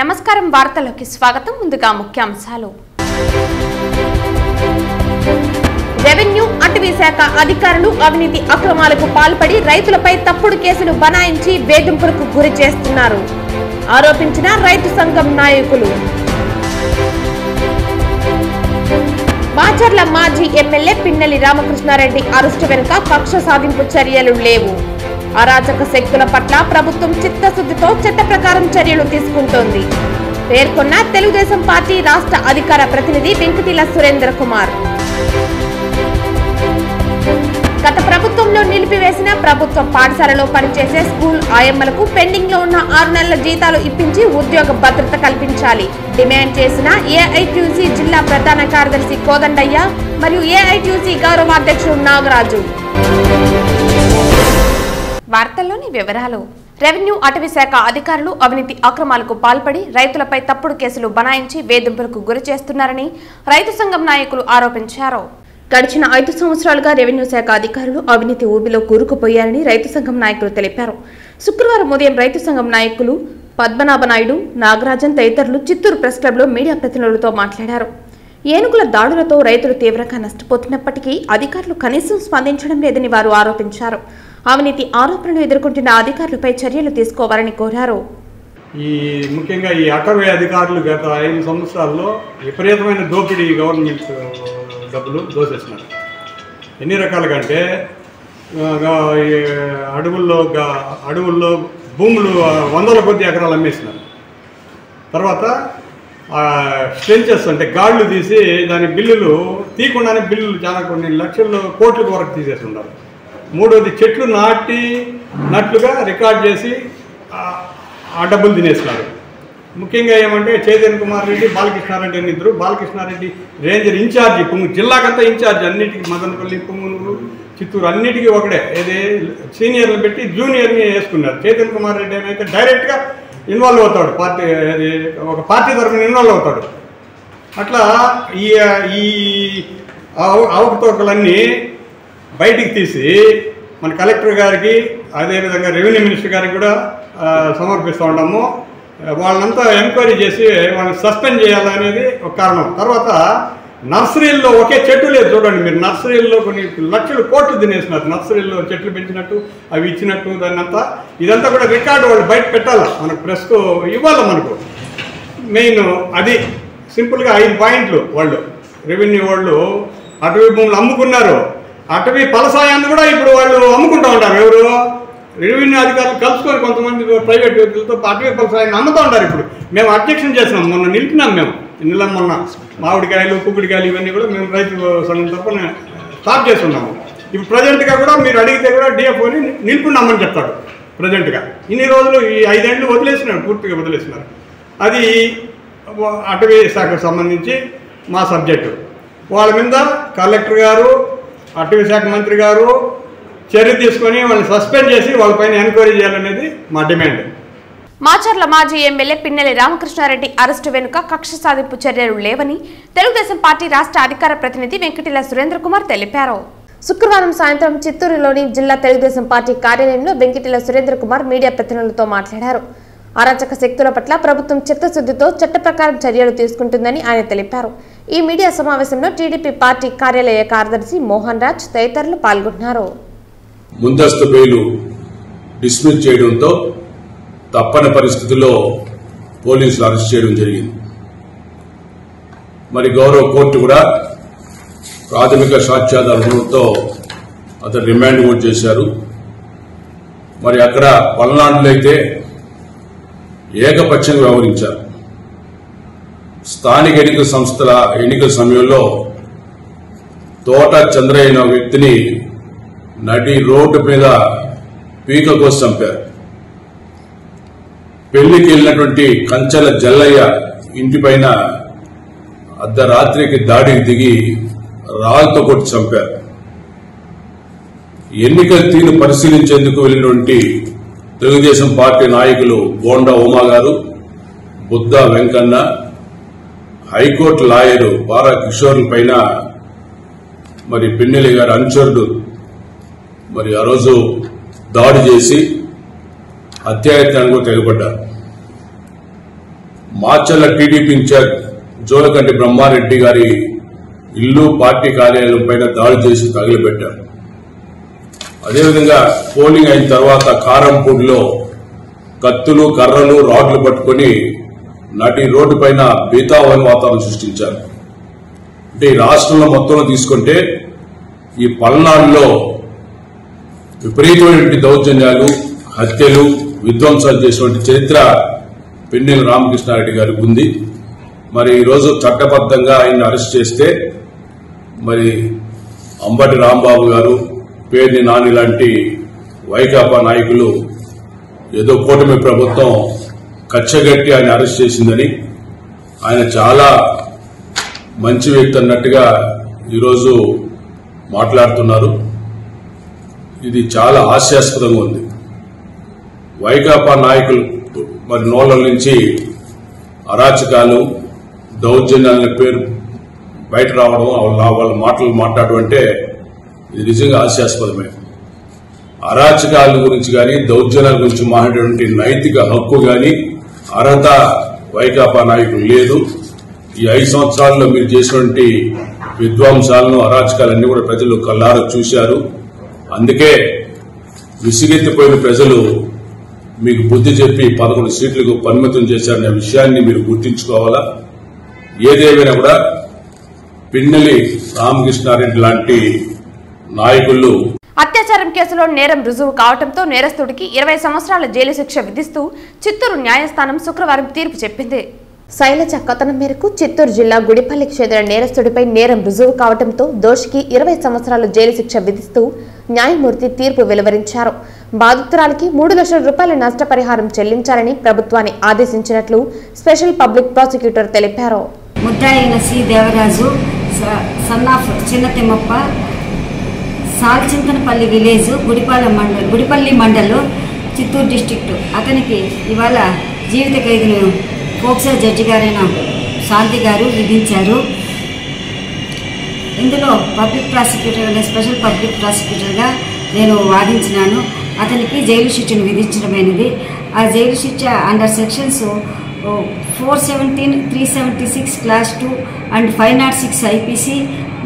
నమస్కారం వార్తల్లోకి స్వాగతం. ముందుగా ముఖ్యాంశాలు. రెవెన్యూ అటవీ శాఖ అధికారులు అవినీతి అక్రమాలకు పాల్పడి రైతులపై తప్పుడు కేసులు బనాయించి వేధింపులకు గురి చేస్తున్నారు ఆరోపించిన రైతు సంఘం నాయకులు. మాచర్ల మాజీ ఎమ్మెల్యే పిన్నెల్లి రామకృష్ణారెడ్డి అరెస్టు వెనుక కక్ష సాధింపు చర్యలు లేవు. అరాచక శక్తుల పట్ల ప్రభుత్వం చిత్తశుద్ధితో చట్ట ప్రకారం చర్యలు తీసుకుంటోంది పేర్కొన్న తెలుగుదేశం పార్టీ రాష్ట్ర అధికార ప్రతినిధి వెంకటిల సురేంద్ర కుమార్. గత ప్రభుత్వంలో నిలిపివేసిన ప్రభుత్వ పాఠశాలలో పనిచేసే స్కూల్ ఆయమ్మలకు పెండింగ్ లో ఉన్న 6 నెలల జీతాలు ఇప్పించి ఉద్యోగ భద్రత కల్పించాలి డిమాండ్ చేసిన ఏఐటీయూసీ జిల్లా ప్రధాన కార్యదర్శి కోదండయ్య మరియు ఏఐటీయూసీ గౌరవాధ్యక్షుడు నాగరాజు. వార్తల్లోని వివరాలు. రెవెన్యూ అటవీ శాఖ అధికారులు అవినీతి అక్రమాలకు పాల్పడి రైతులపై తప్పుడు కేసులు బనాయించి వేధింపులకు గురి చేస్తున్నారని రైతు సంఘం నాయకులు ఆరోపించారు. గడిచిన 5 సంవత్సరాలుగా రెవెన్యూ శాఖ అధికారులు అవినీతి ఊబిలో కూరుకుపోయారని రైతు సంఘం నాయకులు తెలిపారు. శుక్రవారం ఉదయం రైతు సంఘం నాయకులు పద్మనాభనాయుడు, నాగరాజన్ తదితరులు చిత్తూరు ప్రెస్ క్లబ్లో మీడియా ప్రతినిధులతో మాట్లాడారు. ఏనుగుల దాడులతో రైతులు తీవ్రంగా నష్టపోతున్నప్పటికీ అధికారులు కనీసం స్పందించడం లేదని వారు ఆరోపించారు. అవినీతి ఆరోపణలు ఎదుర్కొంటున్న అధికారులపై చర్యలు తీసుకోవాలని కోరారు. ముఖ్యంగా ఈ అటవీ అధికారులు గత 5 సంవత్సరాల్లో విపరీతమైన దోపిడీ గవర్నమెంట్ డబ్బులు దోసేస్తున్నారు. ఎన్ని రకాలుగా అంటే అడవుల్లో భూములు 100ల కొద్ది ఎకరాలు అమ్మేస్తున్నారు. తర్వాత స్ట్రెంచెస్ అంటే గాళ్ళు తీసి దాని బిల్లులు తీయకుండానే బిల్లులు చాలా కొన్ని లక్షల కోట్ల వరకు తీసేస్తున్నారు. మూడోది చెట్లు నాటినట్లుగా రికార్డ్ చేసి ఆ డబ్బులు తినేస్తున్నారు. ముఖ్యంగా ఏమంటే చైతన్య కుమార్ రెడ్డి, బాలకృష్ణారెడ్డి అని ఇద్దరు. Balakrishna Reddy ranger incharge, Punganur జిల్లాకంతా incharge, అన్నిటికీ మదనపల్లి, పుంగూరు, చిత్తూరు అన్నిటికీ ఒకటే. ఇది సీనియర్లు పెట్టి జూనియర్ని వేసుకున్నారు. చైతన్య కుమార్ రెడ్డి అయితే డైరెక్ట్గా ఇన్వాల్వ్ అవుతాడు, ఒక పార్టీ తరఫున ఇన్వాల్వ్ అవుతాడు. అట్లా ఈ అవకతవకలన్నీ బయటికి తీసి మన కలెక్టర్ గారికి, అదేవిధంగా రెవెన్యూ మినిస్టర్ గారికి కూడా సమర్పిస్తూ ఉంటాము. వాళ్ళంతా ఎంక్వైరీ చేసి వాళ్ళని సస్పెండ్ చేయాలనేది ఒక కారణం. తర్వాత నర్సరీల్లో ఒకే చెట్టు లేదు చూడండి మీరు. నర్సరీల్లో కొన్ని లక్షల కోట్లు తినేసినారు. నర్సరీల్లో చెట్లు పెంచినట్టు, అవి ఇచ్చినట్టు, దాన్నంతా ఇదంతా కూడా రికార్డు వాళ్ళు బయట పెట్టాలి, మనకు ప్రెస్కు ఇవ్వాలి. మనకు మెయిన్ అది సింపుల్గా 5 పాయింట్లు. వాళ్ళు రెవెన్యూ వాళ్ళు అటవీ భూములు అమ్ముకున్నారు. అటవీ ఫలసాయాన్ని కూడా ఇప్పుడు వాళ్ళు అమ్ముకుంటూ ఉంటారు. ఎవరు? రెవెన్యూ అధికారులు కలుసుకొని కొంతమంది ప్రైవేట్ వ్యక్తులతో అటవీ ఫలసాయాన్ని అమ్ముతూ ఉంటారు. ఇప్పుడు మేము అబ్జెక్షన్ చేసినాం, మొన్న నిలిపినాం. మేము మొన్న మామిడికాయలు, కుక్కుడికాయలు ఇవన్నీ కూడా మేము రైతు సంఘం తరఫున స్టార్ట్ చేస్తున్నాము. ఇప్పుడు ప్రజెంట్గా కూడా మీరు అడిగితే కూడా డిఎఫ్ఓని నిలుపున్నామని చెప్తాడు. ప్రజెంట్గా ఇన్ని రోజులు ఈ 5 ఏళ్ళు వదిలేసినారు, పూర్తిగా వదిలేసినారు. అది అటవీ శాఖకు సంబంధించి మా సబ్జెక్టు. వాళ్ళ మీద కలెక్టర్ గారు, అటవీ శాఖ మంత్రి గారు చర్య తీసుకొని వాళ్ళని సస్పెండ్ చేసి వాళ్ళపైన ఎంక్వైరీ చేయాలనేది మా డిమాండ్. మాచర్ల మాజీ ఎమ్మెల్యే పిన్నెల్లి రామకృష్ణారెడ్డి అరెస్టు వెనుక కక్ష సాధింపు చర్యలు లేవని తెలుగుదేశం పార్టీ రాష్ట్ర అధికార ప్రతినిధి వెంకటిల సురేంద్ర కుమార్ తెలిపారు. శుక్రవారం సాయంత్రం చిత్తూరులోని జిల్లా తెలుగుదేశం పార్టీ కార్యాలయంలో వెంకటిల సురేంద్ర కుమార్ మీడియా ప్రతినిధులతో మాట్లాడారు. అరాచక శక్తుల పట్ల ప్రభుత్వం చిత్తశుద్ధితో చట్ట ప్రకారం చర్యలు తీసుకుంటుందని ఆయన తెలిపారు. ఈ మీడియా సమావేశంలో టీడీపీ పార్టీ కార్యాలయ కార్యదర్శి మోహన్ రాజ్ తదితరులు పాల్గొన్నారు. ముందస్తు బెయిల్ డిస్మిస్ చేయడంతో తప్పని పరిస్థితుల్లో పోలీసులు అరెస్ట్ చేయడం జరిగింది. మరి గౌరవ కోర్టు కూడా ప్రాథమిక సాక్ష్యాధారంతో అతను రిమాండ్ కూడా చేశారు. మరి అక్కడ పల్నాడులో అయితే ఏకపక్షంగా వ్యవహరించారు. స్థానిక ఎన్నికల సంస్థల ఎన్నికల సమయంలో తోట చంద్రయ్య అనే వ్యక్తిని నడి రోడ్డు మీద పీక కోసి చంపారు. పెళ్లికి వెళ్లినటువంటి కంచెల జల్లయ్య ఇంటిపైన అర్ధరాత్రికి దాడికి దిగి రాళ్లతో కొట్టి చంపారు. ఎన్నికల తీరు పరిశీలించేందుకు వెళ్లినటువంటి తెలుగుదేశం పార్టీ నాయకులు బోండా ఉమా గారు, బుద్ధ వెంకన్న, హైకోర్టు లాయరు బారా కిషోర్ల పైన మరి పిన్నెల్లి గారి అనుచరుడు మరి ఆ రోజు దాడి చేసి హత్యాయత్నానికి తెగబడ్డారు. మాచర్ల టీడీపీ ఇన్ఛార్జ్ జోలకంటి బ్రహ్మారెడ్డి గారి ఇల్లు, పార్టీ కార్యాలయం పైన దాడి చేసి తగిలిపెట్టారు. అదేవిధంగా పోలింగ్ అయిన తర్వాత కారంపూడిలో కత్తులు, కర్రలు, రాడ్లు పట్టుకుని నటి రోడ్డు పైన బీతావని వాతావరణం సృష్టించారు. అంటే ఈ రాష్ట్రంలో మొత్తంలో తీసుకుంటే ఈ పల్నాడులో విపరీతమైనటువంటి దౌర్జన్యాలు, హత్యలు, విధ్వంసాలు చేసినటువంటి చరిత్ర పిన్నెల రామకృష్ణారెడ్డి గారికి ఉంది. మరి ఈరోజు చట్టబద్ధంగా ఆయన అరెస్ట్ చేస్తే మరి అంబటి రాంబాబు గారు, పేర్ని నాని లాంటి వైకాపా నాయకులు ఏదో కూటమి ప్రభుత్వం కచ్చగట్టి ఆయన అరెస్ట్ చేసిందని, ఆయన చాలా మంచి వ్యక్తి అన్నట్టుగా ఈరోజు మాట్లాడుతున్నారు. ఇది చాలా హాస్యాస్పదంగా ఉంది. వైకాపా నాయకులు మరి నోళ్ల నుంచి అరాచకాలు, దౌర్జన్యాల పేరు బయట రావడం, వాళ్ళ మాటలు మాట్లాడడం అంటే ఇది నిజంగా హాస్యాస్పదమే. అరాచకాల గురించి కానీ, దౌర్జన్యాల గురించి మాట్లాడేటువంటి నైతిక హక్కు కానీ, అర్హత వైకాపా నాయకులు లేదు. ఈ 5 సంవత్సరాల్లో మీరు చేసినటువంటి విధ్వంసాలను, అరాచకాలన్నీ కూడా ప్రజలు కళ్ళారా చూశారు. అందుకే విసిగెత్తిపోయిన ప్రజలు మీకు బుద్ధి చెప్పి 11 సీట్లకు పరిమితం చేశారనే విషయాన్ని మీరు గుర్తించుకోవాలా. ఏదేమైనా కూడా పిన్నెలి రామకృష్ణారెడ్డి లాంటి నాయకులు అత్యాచారం కేసులో నేరం రుజువు కావడంతో నేరస్తుడికి 20 సంవత్సరాల జైలు శిక్ష విధిస్తూ చిత్తూరు న్యాయస్థానం శుక్రవారం తీర్పు చెప్పింది. శైలజ కథనం మేరకు చిత్తూరు జిల్లా గుడిపల్లికి చెందిన నేరస్తుడిపై నేరం రుజువు కావడంతో దోషికి 20 సంవత్సరాల జైలు శిక్ష విధిస్తూ న్యాయమూర్తి తీర్పు వెలువరించారు. బాధితురాలికి 3 లక్షల రూపాయల నష్టపరిహారం చెల్లించాలని ప్రభుత్వాన్ని ఆదేశించినట్లు స్పెషల్ పబ్లిక్ ప్రాసిక్యూటర్ తెలిపారు. ముద్దాయిన సి దేవరాజు, సన్నాఫ్ చిన్న తిమ్మప్ప, సాల్చింతనపల్లి విలేజ్, గుడిపల్లి మండల్, చిత్తూరు డిస్టిక్ట్. అతనికి ఇవాళ జీవిత ఖైదును పోక్సో జడ్జి గారైన శాంతి గారు విధించారు. ఇందులో పబ్లిక్ ప్రాసిక్యూటర్, స్పెషల్ పబ్లిక్ ప్రాసిక్యూటర్గా నేను వాదించినాను. అతనికి జైలు శిక్షను విధించడమైనది. ఆ జైలు శిక్ష under sections 417, 376 clause 2 and 506 IPC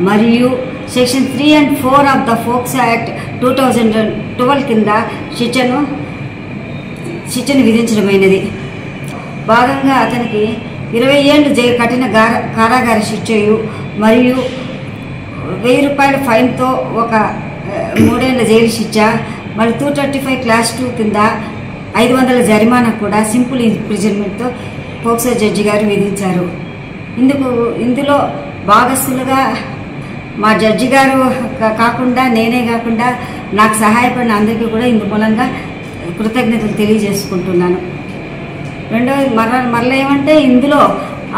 మరియు section 3 and 4 of the POCSO act 2012 కింద శిక్షను విధించడమైనది. భాగంగా అతనికి 20 ఏళ్లు కఠిన కారాగార శిక్షయు మరియు 1000 రూపాయల ఫైన్తో ఒక 3 ఏళ్ల జైలు శిక్ష మరియు 235 క్లాస్ 2 కింద 500 జరిమానా కూడా సింపుల్ ఇంప్రిజన్మెంట్తో పోక్సో జడ్జి గారు విధించారు. ఇందులో భాగస్థులుగా మా జడ్జి గారు కాకుండా, నేనే కాకుండా నాకు సహాయపడిన అందరికీ కూడా ఇందు మూలంగా కృతజ్ఞతలు తెలియజేసుకుంటున్నాను. రెండవది మరలా ఏమంటే, ఇందులో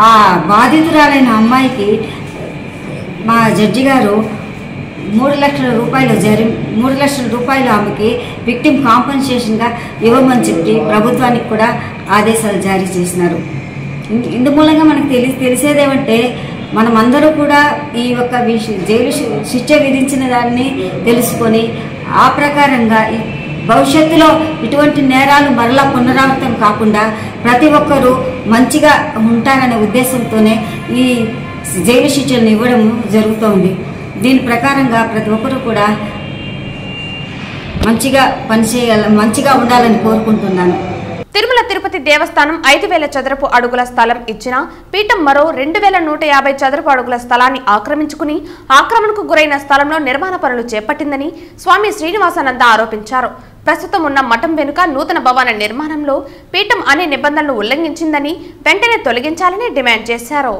ఆ బాధితురాలైన అమ్మాయికి మా జడ్జి గారు 3 లక్షల రూపాయలు ఆమెకి విక్టిమ్ కాంపన్సేషన్గా ఇవ్వమని చెప్పి ప్రభుత్వానికి కూడా ఆదేశాలు జారీ చేసినారు. ఇందు మూలంగా మనకు తెలిసేదేమంటే, మనమందరూ కూడా ఈ యొక్క జైలు శిక్ష విధించిన దాన్ని తెలుసుకొని ఆ ప్రకారంగా భవిష్యత్తులో ఇటువంటి నేరాలు మరలా పునరావృతం కాకుండా ప్రతి ఒక్కరూ మంచిగా ఉంటారనే ఉద్దేశంతోనే ఈ జైలు శిక్షలను ఇవ్వడం జరుగుతోంది. దీని ప్రకారంగా ప్రతి ఒక్కరూ కూడా మంచిగా ఉండాలని కోరుకుంటున్నాను. తిరుమల తిరుపతి దేవస్థానం 5000 చదరపు అడుగుల స్థలం ఇచ్చినా పీఠం మరో 2150 చదరపు అడుగుల స్థలాన్ని ఆక్రమించుకుని ఆక్రమణకు గురైన స్థలంలో నిర్మాణ పనులు చేపట్టిందని స్వామి శ్రీనివాసానంద ఆరోపించారు. ప్రస్తుతం ఉన్న మఠం వెనుక నూతన భవన నిర్మాణంలో పీఠం అనే నిబంధనలు ఉల్లంఘించిందని వెంటనే తొలగించాలని డిమాండ్ చేశారు.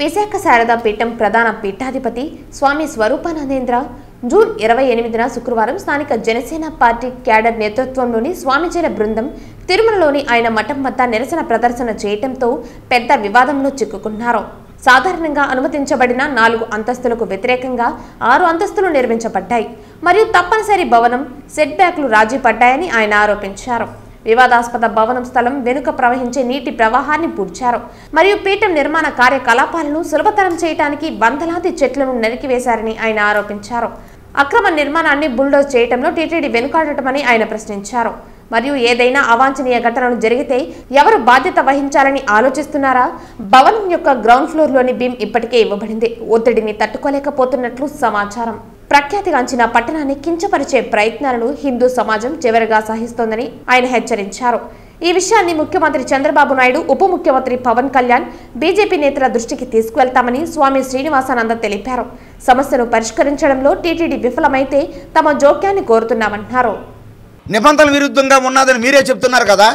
విశాఖ శారదా పీఠం ప్రధాన పీఠాధిపతి స్వామి స్వరూపానందేంద్ర జూన్ 28న శుక్రవారం స్థానిక జనసేన పార్టీ క్యాడర్ నేతృత్వంలోని స్వామిజీల బృందం తిరుమలలోని ఆయన మఠం వద్ద నిరసన ప్రదర్శన చేయడంతో పెద్ద వివాదంలో చిక్కుకున్నారు. సాధారణంగా అనుమతించబడిన 4 అంతస్తులకు వ్యతిరేకంగా 6 అంతస్తులు నిర్మించబడ్డాయి మరియు తప్పనిసరి భవనం సెట్ బ్యాక్లు రాజీ పడ్డాయని ఆయన ఆరోపించారు. వివాదాస్పద భవనం స్థలం వెనుక ప్రవహించే నీటి ప్రవాహాన్ని పూడ్చారు మరియు పీఠం నిర్మాణ కార్యకలాపాలను సులభతరం చేయడానికి వందలాది చెట్లను నరికివేశారని ఆయన ఆరోపించారు. అక్రమ నిర్మాణాన్ని బుల్డోజ్ చేయడంలో టీటీడీ వెనుకాడటమని ఆయన ప్రశ్నించారు. మరియు ఏదైనా అవాంఛనీయ ఘటనలు జరిగితే ఎవరు బాధ్యత వహించాలని ఆలోచిస్తున్నారా? భవనం యొక్క గ్రౌండ్ ఫ్లోర్లోని బీమ్ ఇప్పటికే ఇవ్వబడింది. ఒత్తిడిని తట్టుకోలేకపోతున్నట్లు సమాచారం. ప్రఖ్యాతిగాంచిన పట్టణాన్ని కించపరిచే ప్రయత్నాలను హిందూ సమాజం చివరిగా సహిస్తోందని ఆయన హెచ్చరించారు. ఈ విషయాన్ని ముఖ్యమంత్రి చంద్రబాబు నాయుడు, ఉప ముఖ్యమంత్రి పవన్ కళ్యాణ్, బీజేపీ నేతల దృష్టికి తీసుకువెళ్తామని స్వామి శ్రీనివాసానంద తెలిపారు. సమస్యను పరిష్కరించడంలో టీటీడీ విఫలమైతే తమ జోక్యాన్ని కోరుతున్నామన్నారు. నిబంధనల విరుద్ధంగా ఉన్నదని మీరే చెప్తున్నారు కదా,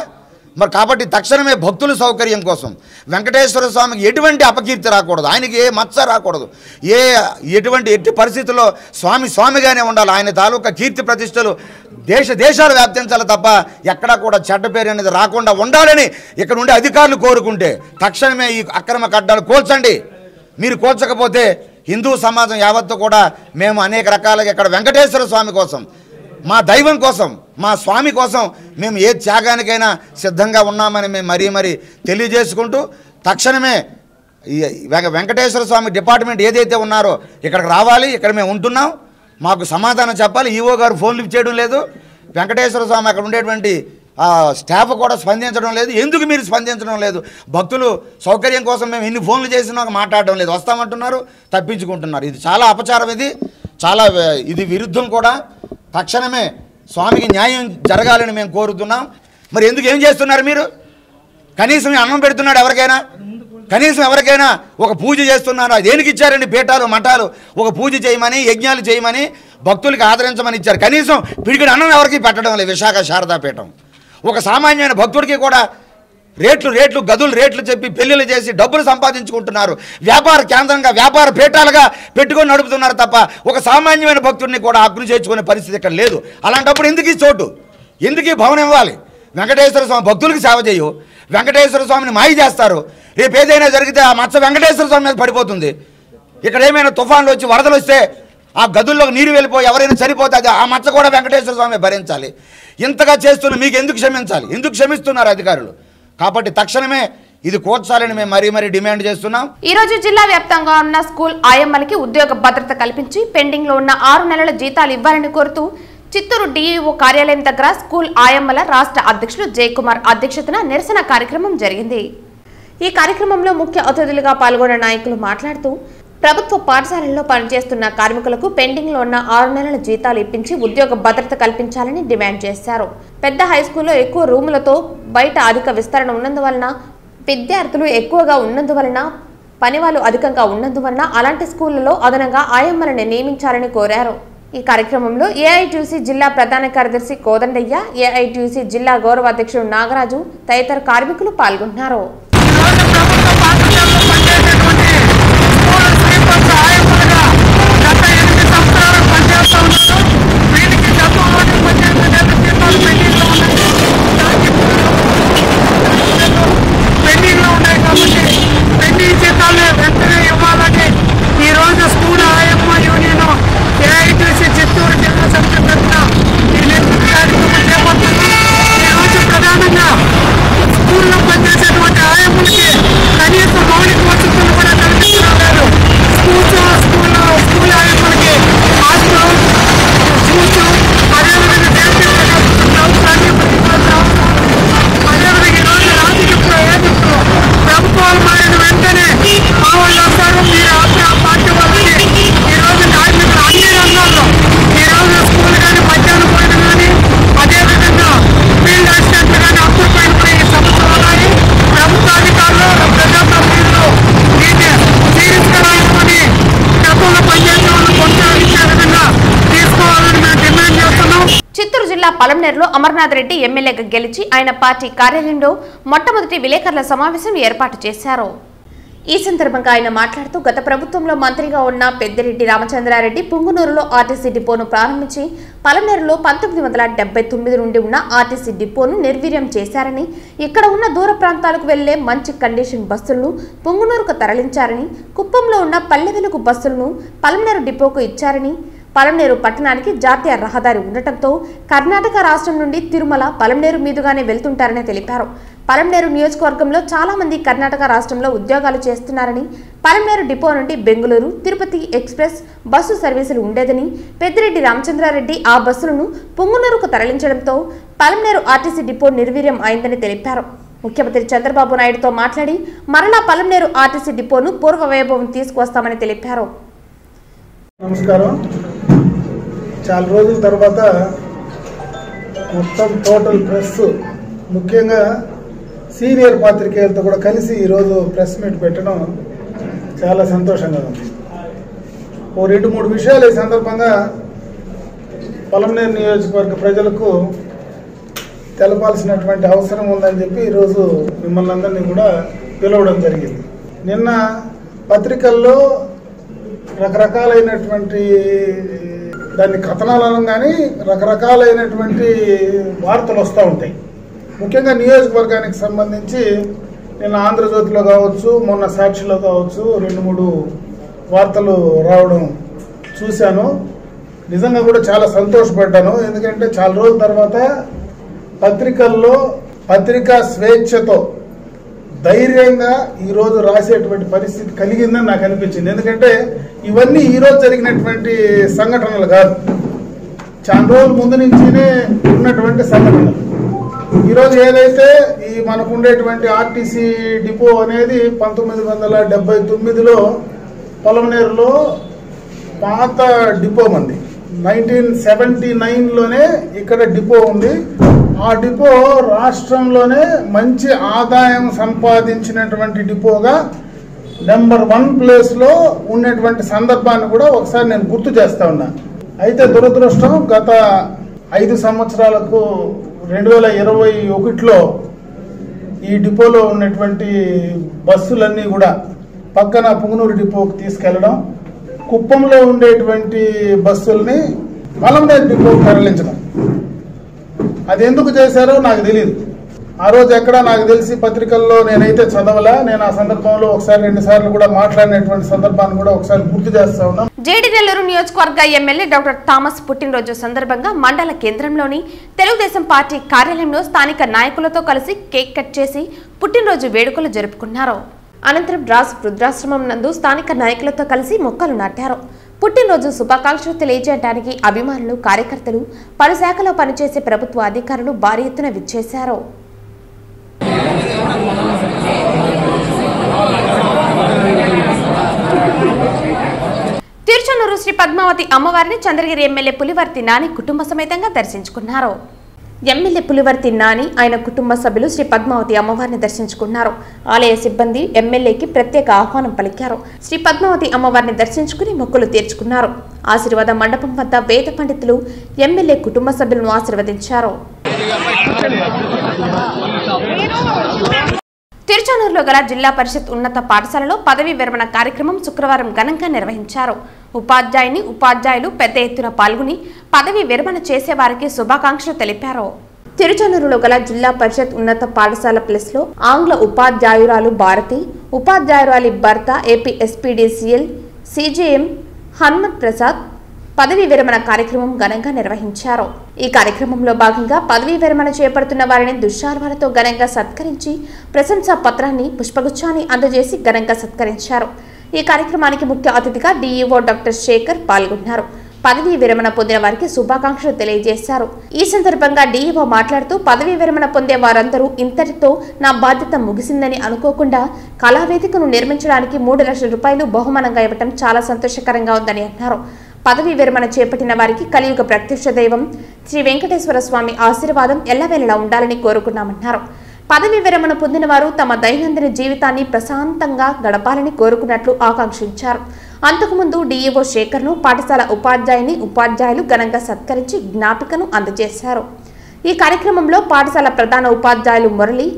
మరి కాబట్టి తక్షణమే భక్తుల సౌకర్యం కోసం వెంకటేశ్వర స్వామికి ఎటువంటి అపకీర్తి రాకూడదు, ఆయనకి ఏ మచ్చ రాకూడదు, ఎట్టి పరిస్థితుల్లో స్వామిగానే ఉండాలి. ఆయన తాలూకా కీర్తి ప్రతిష్టలు దేశాలు వ్యాప్తించాలి తప్ప ఎక్కడా కూడా చెడ్డ పేరు అనేది రాకుండా ఉండాలని ఇక్కడ ఉండే అధికారులు కోరుకుంటే తక్షణమే ఈ అక్రమ కడ్డాలు కోల్చండి. మీరు కోల్చకపోతే హిందూ సమాజం యావత్తు కూడా మేము అనేక రకాలుగా ఇక్కడ వెంకటేశ్వర స్వామి కోసం, మా దైవం కోసం, మా స్వామి కోసం మేము ఏ త్యాగానికైనా సిద్ధంగా ఉన్నామని మేము మరీ తెలియజేసుకుంటూ తక్షణమే వెంకటేశ్వర స్వామి డిపార్ట్మెంట్ ఏదైతే ఉన్నారో ఇక్కడికి రావాలి. ఇక్కడ మేము ఉంటున్నాం, మాకు సమాధానం చెప్పాలి. ఈవో గారు ఫోన్ లిఫ్ట్ చేయడం లేదు, వెంకటేశ్వర స్వామి అక్కడ ఉండేటువంటి స్టాఫ్ కూడా స్పందించడం లేదు. ఎందుకు మీరు స్పందించడం లేదు? భక్తులు సౌకర్యం కోసం మేము ఎన్ని ఫోన్లు చేసినా మాట్లాడడం లేదు, వస్తామంటున్నారు, తప్పించుకుంటున్నారు. ఇది చాలా అపచారం, ఇది విరుద్ధం కూడా. తక్షణమే స్వామికి న్యాయం జరగాలని మేము కోరుతున్నాం. మరి ఎందుకు ఏం చేస్తున్నారు మీరు? కనీసం అన్నం పెడుతున్నాడు ఎవరికైనా? కనీసం ఎవరికైనా ఒక పూజ చేస్తున్నారా? దేనికి ఇచ్చారండి? పీఠాలు మఠాలు ఒక పూజ చేయమని, యజ్ఞాలు చేయమని, భక్తులకి ఆదరించమని ఇచ్చారు. కనీసం పిడికిడి అన్నం ఎవరికి పెట్టడం లేదు. విశాఖ శారదాపీఠం ఒక సామాన్యమైన భక్తుడికి కూడా రేట్లు గదులు రేట్లు చెప్పి పెళ్లిళ్ళు చేసి డబ్బులు సంపాదించుకుంటున్నారు. వ్యాపార కేంద్రంగా, వ్యాపార పీఠాలుగా పెట్టుకొని నడుపుతున్నారు తప్ప ఒక సామాన్యమైన భక్తుడిని కూడా అగ్ని చేర్చుకునే పరిస్థితి ఇక్కడ లేదు. అలాంటప్పుడు ఎందుకు ఈ చోటు, ఎందుకు ఈ భవనం ఇవ్వాలి? వెంకటేశ్వర స్వామి భక్తులకి సేవ చేయు, వెంకటేశ్వర స్వామిని మాయ చేస్తారు. రేపు ఏదైనా జరిగితే ఆ మచ్చ వెంకటేశ్వర స్వామి మీద పడిపోతుంది. ఇక్కడ ఏమైనా తుఫాన్లు వచ్చి వరదలు వస్తే ఆ గదుల్లోకి నీరు వెళ్ళిపోయి ఎవరైనా చనిపోతే అది ఆ మచ్చ కూడా వెంకటేశ్వర స్వామి భరించాలి. ఇంతగా చేస్తున్న మీకు ఎందుకు క్షమించాలి? ఎందుకు క్షమిస్తున్నారు అధికారులు? కాబట్టి తక్షణమే ఇది కోర్చాలని మేము మరీ డిమాండ్ చేస్తున్నాం. ఈ రోజు జిల్లా వ్యాప్తంగా ఉన్న స్కూల్ ఆయమ్మలకి ఉద్యోగ భద్రత కల్పించి పెండింగ్ లో ఉన్న 6 నెలల జీతాలు ఇవ్వాలని కోరుతూ చిత్తూరు డిఈఓ కార్యాలయం దగ్గర స్కూల్ ఆయమ్మల రాష్ట్ర అధ్యక్షులు జయకుమార్ అధ్యక్షతన నిరసన కార్యక్రమం జరిగింది. ఈ కార్యక్రమంలో ముఖ్య అతిథులుగా పాల్గొన్న నాయకులు మాట్లాడుతూ ప్రభుత్వ పాఠశాలల్లో పనిచేస్తున్న కార్మికులకు పెండింగ్ లో ఉన్న 6 నెలల జీతాలు ఇప్పించి ఉద్యోగ భద్రత కల్పించాలని డిమాండ్ చేశారు. పెద్ద హైస్కూల్లో ఎక్కువ రూములతో బయట అధిక విస్తరణ ఉన్నందువలన, విద్యార్థులు ఎక్కువగా ఉన్నందువలన, పనివాళ్ళు అధికంగా ఉన్నందువలన అలాంటి స్కూళ్లలో అదనంగా ఆయమ్మలను నియమించాలని కోరారు. ఈ కార్యక్రమంలో ఏఐటీయూసీ జిల్లా ప్రధాన కార్యదర్శి కోదండయ్య, ఏఐటీయూసీ జిల్లా గౌరవ అధ్యక్షుడు నాగరాజు తదితర కార్మికులు పాల్గొన్నారు. పలమనేరులో అమర్నాథ్ రెడ్డి ఎమ్మెల్యేగా గెలిచి ఆయన పార్టీ కార్యాలయంలో మొట్టమొదటి విలేకరుల సమావేశం ఏర్పాటు చేశారు. ఈ సందర్భంగా ఆయన మాట్లాడుతూ గత ప్రభుత్వంలో మంత్రిగా ఉన్న పెద్దిరెడ్డి రామచంద్రారెడ్డి పుంగునూరులో ఆర్టీసీ డిపోను ప్రారంభించి పలమనేరులో 1979 నుండి ఉన్న ఆర్టీసీ డిపోను నిర్వీర్యం చేశారని, ఇక్కడ ఉన్న దూర ప్రాంతాలకు వెళ్లే మంచి కండిషన్ బస్సులను పుంగునూరుకు తరలించారని, కుప్పంలో ఉన్న పల్లె వెలుగు బస్సులను పలమనేరు డిపోకు ఇచ్చారని, పలమనేరు పట్టణానికి జాతీయ రహదారి ఉండటంతో కర్ణాటక రాష్ట్రం నుండి తిరుమల పలమనేరు మీదుగానే వెళ్తుంటారని తెలిపారు. పలమనేరు నియోజకవర్గంలో చాలా మంది కర్ణాటక రాష్ట్రంలో ఉద్యోగాలు చేస్తున్నారని, పలమనేరు డిపో నుండి బెంగళూరు, తిరుపతి ఎక్స్ప్రెస్ బస్సు సర్వీసులు ఉండేదని, పెద్దిరెడ్డి రామచంద్రారెడ్డి ఆ బస్సులను పుంగునూరుకు తరలించడంతో పలమనేరు ఆర్టీసీ డిపో నిర్వీర్యం అయిందని తెలిపారు. ముఖ్యమంత్రి చంద్రబాబు నాయుడుతో మాట్లాడి మరలా పలమనేరు ఆర్టీసీ డిపోను పూర్వ వైభవం తీసుకువస్తామని తెలిపారు. నమస్కారం. చాలా రోజుల తర్వాత మొత్తం టోటల్ ప్రెస్, ముఖ్యంగా సీనియర్ పాత్రికేయులతో కూడా కలిసి ఈరోజు ప్రెస్ మీట్ పెట్టడం చాలా సంతోషంగా ఉంది. ఓ 2-3 విషయాలు ఈ సందర్భంగా పలమనేరు నియోజకవర్గ ప్రజలకు తెలపాల్సినటువంటి అవసరం ఉందని చెప్పి ఈరోజు మిమ్మల్ని అందరినీ కూడా పిలవడం జరిగింది. నిన్న పత్రికల్లో రకరకాలైనటువంటి దాన్ని కథనాలను కానీ రకరకాలైనటువంటి వార్తలు వస్తూ ఉంటాయి. ముఖ్యంగా నియోజకవర్గానికి సంబంధించి నిన్న ఆంధ్రజ్యోతిలో కావచ్చు, మొన్న సాక్షిలో కావచ్చు 2-3 వార్తలు రావడం చూశాను. నిజంగా కూడా చాలా సంతోషపడ్డాను. ఎందుకంటే చాలా రోజుల తర్వాత పత్రికల్లో పత్రికా స్వేచ్ఛతో ధైర్యంగా ఈరోజు రాసేటువంటి పరిస్థితి కలిగిందని నాకు అనిపించింది. ఎందుకంటే ఇవన్నీ ఈరోజు జరిగినటువంటి సంఘటనలు కాదు, చాలా రోజుల ముందు నుంచినే ఉన్నటువంటి సంఘటనలు. ఈరోజు ఏదైతే ఈ మనకు ఉండేటువంటి ఆర్టీసీ డిపో అనేది 1979లో పలమనేరులో పాత డిపో ఉంది. 1979లోనే ఇక్కడ డిపో ఉంది. ఆ డిపో రాష్ట్రంలోనే మంచి ఆదాయం సంపాదించినటువంటి డిపోగా నెంబర్ 1 ప్లేస్లో ఉన్నటువంటి సందర్భాన్ని కూడా ఒకసారి నేను గుర్తు చేస్తా ఉన్నా. అయితే దురదృష్టం, గత 5 సంవత్సరాలకు 2021లో ఈ డిపోలో ఉన్నటువంటి బస్సులన్నీ కూడా పక్కన పుంగనూరు డిపోకి తీసుకెళ్లడం, కుప్పంలో ఉండేటువంటి బస్సుల్ని పలమనేరు డిపోకి తరలించడం. అది ఎందుకు చేశారో నాకు తెలియదు. ఆ రోజు ఎక్కడ నాకు తెలిసి పత్రికల్లో నేనైతే చదవలా. నేను ఆ సందర్భంలో 1-2 సార్లు కూడా మాట్లాడినటువంటి సందర్భాన్ని కూడా ఒకసారి గుర్తు చేస్తా ఉన్నాం. జేడీ నెల్లూరు నియోజకవర్గ ఎమ్మెల్యే డాక్టర్ థామస్ పుట్టినరోజు సందర్భంగా మండల కేంద్రంలోని తెలుగుదేశం పార్టీ కార్యాలయంలో స్థానిక నాయకులతో కలిసి కేక్ కట్ చేసి పుట్టినరోజు వేడుకలు జరుపుకున్నారు. అనంతరం రాజ్ వృద్ధాశ్రమం నందు స్థానిక నాయకులతో కలిసి మొక్కలు నాటారు. పుట్టినరోజు శుభాకాంక్షలు తెలియజేయడానికి అభిమానులు, కార్యకర్తలు, పలు శాఖలో పనిచేసే ప్రభుత్వ అధికారులు భారీ ఎత్తున విచ్చేశారు. తిరుచానూరు శ్రీ పద్మావతి అమ్మవారిని చంద్రగిరి ఎమ్మెల్యే పులివర్తి నాని కుటుంబ సమేతంగా దర్శించుకున్నారు. ఎమ్మెల్యే పులివర్తి నాని ఆయన కుటుంబ సభ్యులు శ్రీ పద్మావతి అమ్మవారిని దర్శించుకున్నారు. ఆలయ సిబ్బంది ఎమ్మెల్యేకి ప్రత్యేక ఆహ్వానం పలికారు. శ్రీ పద్మావతి అమ్మవారిని దర్శించుకుని మొక్కులు తీర్చుకున్నారు. ఆశీర్వాద మండపం వద్ద వేద పండితులు ఎమ్మెల్యే కుటుంబ సభ్యులను ఆశీర్వదించారు. తిరుచానూరులో గల జిల్లా పరిషత్ ఉన్నత పాఠశాలలో పదవీ విరమణ కార్యక్రమం శుక్రవారం ఘనంగా నిర్వహించారు. ఉపాధ్యాయులు పెద్ద ఎత్తున పాల్గొని పదవీ విరమణ చేసేవారికి శుభాకాంక్షలు తెలిపారు. తిరుచానూరులో గల జిల్లా పరిషత్ ఉన్నత పాఠశాల ప్లస్లో ఆంగ్ల ఉపాధ్యాయురాలు భారతి, ఉపాధ్యాయురాలి భర్త AP SPDCL CJM Hanumanth Prasad పదవీ విరమణ కార్యక్రమం ఘనంగా నిర్వహించారు. ఈ కార్యక్రమంలో భాగంగా పదవీ విరమణ చేపడుతున్న వారిని దుశ్శాలువాలతో ఘనంగా సత్కరించి ప్రశంసా పత్రాన్ని, పుష్పగుచ్చాన్ని అందజేసి ఘనంగా సత్కరించారు. ఈ కార్యక్రమానికి ముఖ్య అతిథిగా డీఈఓ డాక్టర్ శేఖర్ పాల్గొన్నారు. పదవీ విరమణ పొందిన వారికి శుభాకాంక్షలు తెలియజేశారు. ఈ సందర్భంగా డీఈఓ మాట్లాడుతూ పదవీ విరమణ పొందే వారందరూ ఇంతటితో నా బాధ్యత ముగిసిందని అనుకోకుండా కళావేదికను నిర్మించడానికి 3 లక్షల రూపాయలు బహుమానంగా ఇవ్వడం చాలా సంతోషకరంగా ఉందని అన్నారు. పదవీ విరమణ చేపట్టిన వారికి కలియుగ ప్రత్యక్ష దైవం శ్రీ వెంకటేశ్వర స్వామి ఆశీర్వాదం ఎల్లవేళలా ఉండాలని కోరుకున్నామన్నారు. పదవీ విరమణ పొందిన వారు తమ దైనందిన జీవితాన్ని ప్రశాంతంగా గడపాలని కోరుకున్నట్లు ఆకాంక్షించారు. అంతకుముందు డీఈఓ శేఖర్ను పాఠశాల ఉపాధ్యాయులు ఘనంగా సత్కరించి జ్ఞాపికను అందజేశారు. ఈ కార్యక్రమంలో పాఠశాల ప్రధాన ఉపాధ్యాయులు మురళి,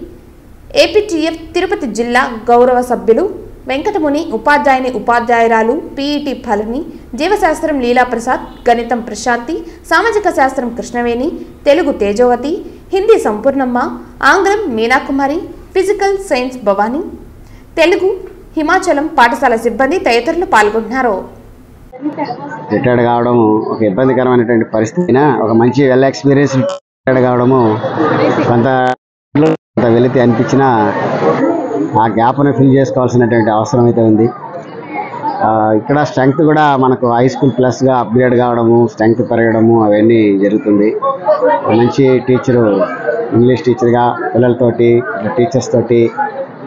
ఏపీటీఎఫ్ తిరుపతి జిల్లా గౌరవ సభ్యులు వెంకటముని, ఉపాధ్యాయురాలు పీఈటీ ఫలని, జీవశాస్త్రం లీలాప్రసాద్, గణితం ప్రశాంతి, సామాజిక శాస్త్రం కృష్ణవేణి, తెలుగు తేజవతి, హిందీ సంపూర్ణమ్మ, ఆంగ్లం మీనాకుమారి, ఫిజికల్ సైన్స్ భవానీ, తెలుగు హిమాచలం పాఠశాల సిబ్బంది తదితరులు పాల్గొన్నారు. రిటైర్డ్ కావడం ఒక ఇబ్బందికరమైనటువంటి పరిస్థితి, ఒక మంచి వెల్ ఎక్స్పీరియన్స్ రిటైర్డ్ కావడము కొంత వెళితే అనిపించినా ఆ గ్యాప్ను ఫిల్ చేసుకోవాల్సినటువంటి అవసరం అయితే ఉంది. ఇక్కడ స్ట్రెంగ్త్ కూడా మనకు హై స్కూల్ ప్లస్గా అప్గ్రేడ్ కావడము, స్ట్రెంగ్త్ పెరగడము అవన్నీ జరుగుతుంది. మంచి టీచరు, ఇంగ్లీష్ టీచర్గా పిల్లలతోటి టీచర్స్ తోటి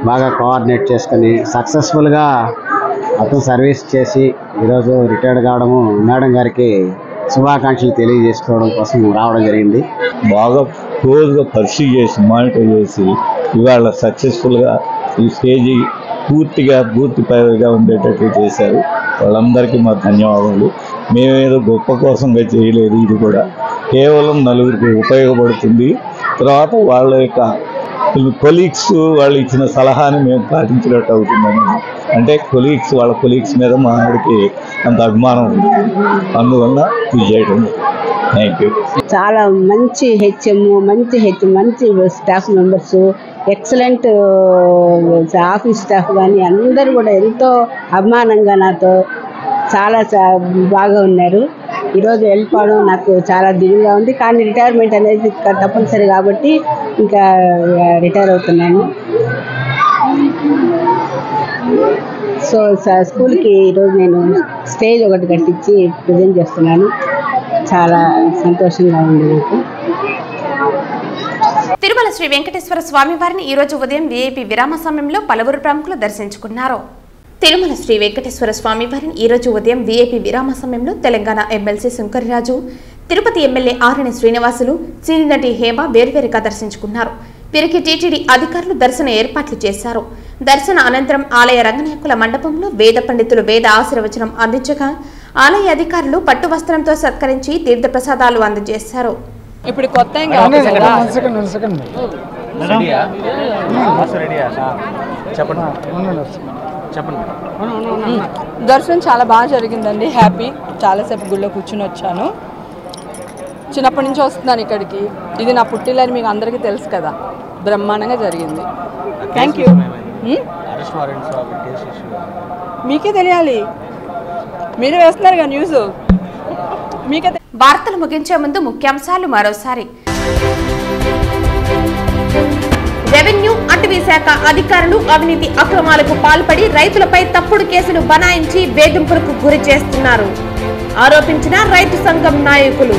బాగా కోఆర్డినేట్ చేసుకొని సక్సెస్ఫుల్గా అతను సర్వీస్ చేసి ఈరోజు రిటైర్డ్ కావడము, మేడం గారికి శుభాకాంక్షలు తెలియజేసుకోవడం కోసం రావడం జరిగింది. బాగా క్లోజ్గా పర్సూ చేసి మానిటర్ చేసి ఇవాళ సక్సెస్ఫుల్గా ఈ స్టేజీ పూర్తి పైగా ఉండేటట్టు చేశారు. వాళ్ళందరికీ మా ధన్యవాదాలు. మేమేదో గొప్ప కోసంగా చేయలేదు, ఇది కూడా కేవలం నలుగురికి ఉపయోగపడుతుంది. తర్వాత వాళ్ళ యొక్క కొలీగ్స్ వాళ్ళు ఇచ్చిన సలహాని మేము పాటించినట్టు అవుతుందని, అంటే వాళ్ళ కొలీగ్స్ మీద మా ఆవిడకి అంత అభిమానం ఉంది, అందువల్ల ఇది చేయడం. Thank you. చాలా మంచి మంచి staff members, excellent office staff కానీ అందరూ కూడా ఎంతో అభిమానంగా నాతో చాలా బాగా ఉన్నారు. ఈరోజు వెళ్ళిపోవడం నాకు చాలా దిగులుగా ఉంది, కానీ రిటైర్మెంట్ అనేది తప్పనిసరి కాబట్టి ఇంకా రిటైర్ అవుతున్నాను. సో స్కూల్కి ఈరోజు నేను స్టేజ్ ఒకటి కట్టించి ప్రజెంట్ చేస్తున్నాను. చాలా సంతోషంగా ఉంది నాకు. తిరుమల శ్రీ వెంకటేశ్వర స్వామి వారిని ఈ రోజు ఉదయం వీఐపీ విరామ సమయంలో పలువురు ప్రముఖులు దర్శించుకున్నారు. తిరుమల శ్రీ వెంకటేశ్వర స్వామి వారిని ఈ రోజు ఉదయం వీఐపీ విరామ సమయంలో తెలంగాణ ఎమ్మెల్సీ శంకర్రాజు, తిరుపతి ఎమ్మెల్యే ఆరణి శ్రీనివాసులు, సినీ నటి హేమ వేర్వేరుగా దర్శించుకున్నారు. వీరికి టీటీడీ అధికారులు దర్శన ఏర్పాట్లు చేశారు. దర్శన అనంతరం ఆలయ రంగనాయకుల మండపంలో వేద పండితులు వేద ఆశీర్వచనం అందించగా ఆలయ అధికారులు పట్టు వస్త్రంతో సత్కరించి తీర్థ ప్రసాదాలు అందజేశారు. ఇప్పుడు కొత్త దర్శనం చాలా బాగా జరిగిందండి. హ్యాపీ. చాలాసేపు గుళ్ళో కూర్చుని వచ్చాను. చిన్నప్పటి నుంచి వస్తున్నాను ఇక్కడికి. ఇది నా పుట్టిల్లని మీకు అందరికీ తెలుసు కదా. బ్రహ్మాండంగా జరిగింది. Thank you. మీకే తెలియాలి, మీరే వేస్తున్నారుగా న్యూస్. మీకే. వార్తలు ముగించే ముందు ముఖ్యాంశాలు మరోసారి. రెవెన్యూ అటవీ శాఖ అధికారులు అవినీతి అక్రమాలకు పాల్పడి రైతులపై తప్పుడు కేసులు బనాయించి వేధింపులకు గురి చేస్తున్నారు ఆరోపించిన రైతు సంఘం నాయకులు.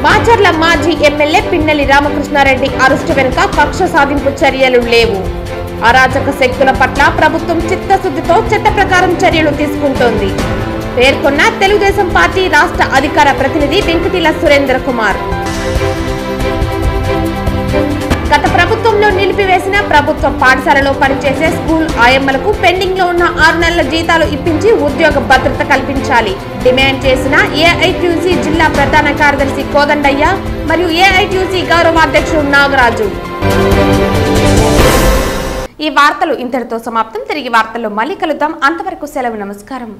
మాచర్ల మాజీ ఎమ్మెల్యే పిన్నెల్లి రామకృష్ణారెడ్డి అరెస్టు వెనుక కక్ష సాధింపు చర్యలు లేవు. అరాచక శక్తుల పట్ల ప్రభుత్వం చిత్తశుద్ధితో చట్ట ప్రకారం చర్యలు తీసుకుంటోంది పేర్కొన్న తెలుగుదేశం పార్టీ రాష్ట్ర అధికార ప్రతినిధి వెంకటిల సురేంద్ర కుమార్. గత ప్రభుత్వంలో నిలిపివేసిన ప్రభుత్వ పాఠశాలలో పనిచేసే స్కూల్ ఆయమ్మలకు పెండింగ్ లో ఉన్న 6 నెలల జీతాలు ఇప్పించి ఉద్యోగ భద్రత కల్పించాలి డిమాండ్ చేసిన ఏఐటీయూసీ జిల్లా ప్రధాన కార్యదర్శి కోదండయ్య మరియు ఏఐటీయూసీ గౌరవాధ్యక్షుడు నాగరాజు. ఈ వార్తలు ఇంతటితో సమాప్తం. తిరిగి వార్తల్లో మళ్ళీ కలుద్దాం. అంతవరకు సెలవు. నమస్కారం.